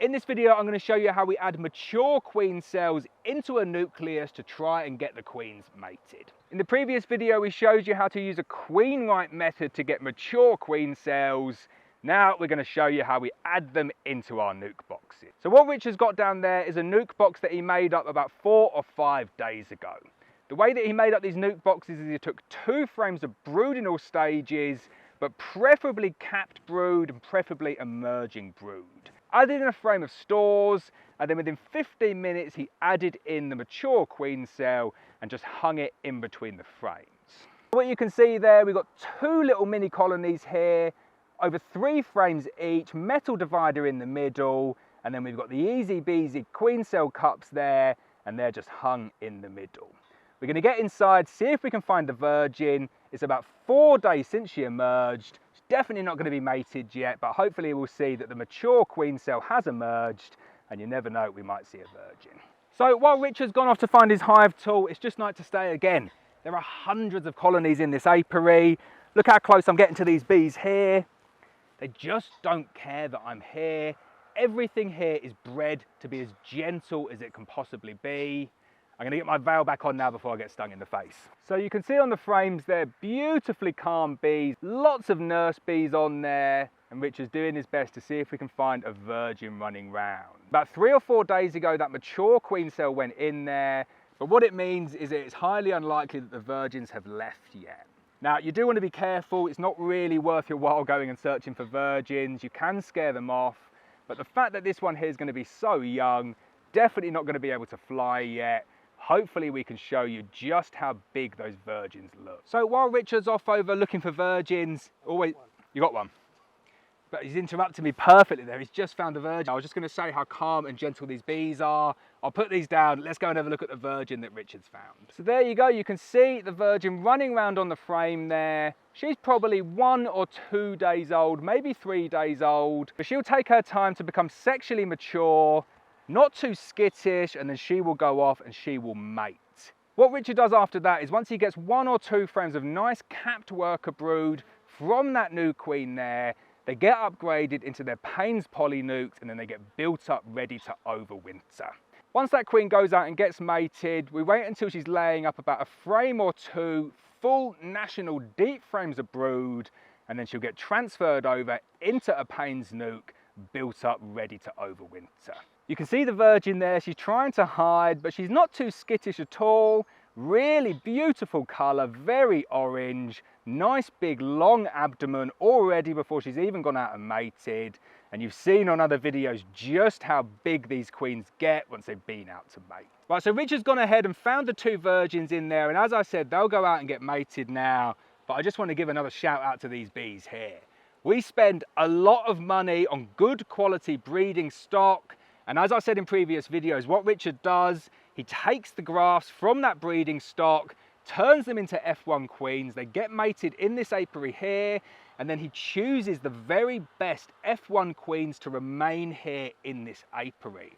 In this video, I'm going to show you how we add mature queen cells into a nucleus to try and get the queens mated. In the previous video, we showed you how to use a queen right method to get mature queen cells. Now we're going to show you how we add them into our nuke boxes. So what Richard's got down there is a nuke box that he made up about 4 or 5 days ago. The way that he made up these nuke boxes is he took 2 frames of brood in all stages, but preferably capped brood and preferably emerging brood. Added in a frame of stores, and then within 15 minutes he added in the mature queen cell and just hung it in between the frames. What you can see there, we've got 2 little mini colonies here, over 3 frames each, metal divider in the middle, and then we've got the easy beasy queen cell cups there, and they're just hung in the middle. We're going to get inside, see if we can find the virgin. It's about 4 days since she emerged. She's definitely not going to be mated yet, but hopefully we'll see that the mature queen cell has emerged, and you never know, we might see a virgin. So while Richard's gone off to find his hive tool, it's just night to stay again. There are hundreds of colonies in this apiary. Look how close I'm getting to these bees here. They just don't care that I'm here. Everything here is bred to be as gentle as it can possibly be. I'm going to get my veil back on now before I get stung in the face. So you can see on the frames they're beautifully calm bees, lots of nurse bees on there, and Richard's doing his best to see if we can find a virgin running round. About 3 or 4 days ago that mature queen cell went in there, but what it means is that it's highly unlikely that the virgins have left yet. Now you do want to be careful, it's not really worth your while going and searching for virgins, you can scare them off, but the fact that this one here is going to be so young, definitely not going to be able to fly yet. Hopefully we can show you just how big those virgins look. So while Richard's off over looking for virgins, you got one. But he's interrupted me perfectly there. He's just found a virgin. I was just going to say how calm and gentle these bees are. I'll put these down. Let's go and have a look at the virgin that Richard's found. So there you go. You can see the virgin running around on the frame there. She's probably 1 or 2 days old, maybe 3 days old. But she'll take her time to become sexually mature, not too skittish, and then she will go off and she will mate. What Richard does after that is once he gets 1 or 2 frames of nice capped worker brood from that new queen there, they get upgraded into their Payne's poly nukes, and then they get built up ready to overwinter. Once that queen goes out and gets mated, we wait until she's laying up about a frame or 2 full national deep frames of brood, and then she'll get transferred over into a Payne's nuke, built up ready to overwinter. You can see the virgin there, she's trying to hide, but she's not too skittish at all. Really beautiful colour, very orange, nice big long abdomen already before she's even gone out and mated. And you've seen on other videos just how big these queens get once they've been out to mate. Right, so Richard's gone ahead and found the 2 virgins in there, and as I said, they'll go out and get mated now. But I just want to give another shout out to these bees here. We spend a lot of money on good quality breeding stock. And as I said in previous videos, what Richard does, he takes the grafts from that breeding stock, turns them into F1 queens, they get mated in this apiary here, and then he chooses the very best F1 queens to remain here in this apiary.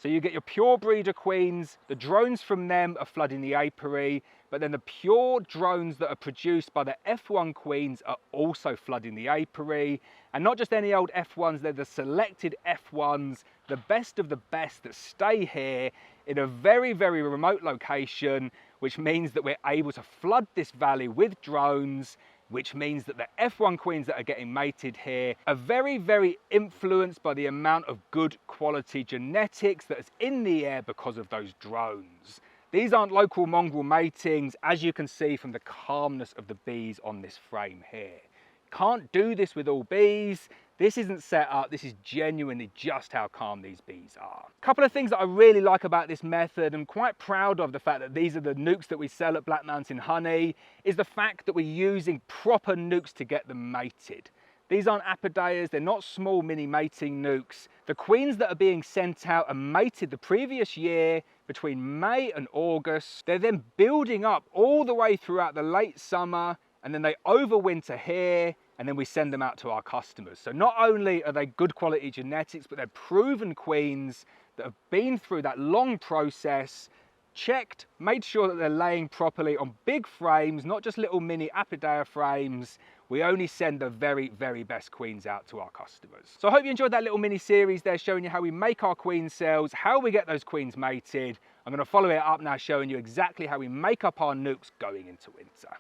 So you get your pure breeder queens, the drones from them are flooding the apiary, but then the pure drones that are produced by the F1 queens are also flooding the apiary. And not just any old F1s, they're the selected F1s, the best of the best that stay here in a very, very remote location, which means that we're able to flood this valley with drones, which means that the F1 queens that are getting mated here are very, very influenced by the amount of good quality genetics that is in the air because of those drones. These aren't local mongrel matings, as you can see from the calmness of the bees on this frame here. Can't do this with all bees. This isn't set up, this is genuinely just how calm these bees are. A couple of things that I really like about this method, and quite proud of the fact that these are the nukes that we sell at Black Mountain Honey, is the fact that we're using proper nukes to get them mated. These aren't apodeias, they're not small mini mating nukes. The queens that are being sent out are mated the previous year between May and August. They're then building up all the way throughout the late summer, and then they overwinter here, and then we send them out to our customers. So not only are they good quality genetics, but they're proven queens that have been through that long process, checked, made sure that they're laying properly on big frames, not just little mini apidaria frames, we only send the very, very best queens out to our customers. So I hope you enjoyed that little mini series there showing you how we make our queen cells, how we get those queens mated. I'm going to follow it up now showing you exactly how we make up our nukes going into winter.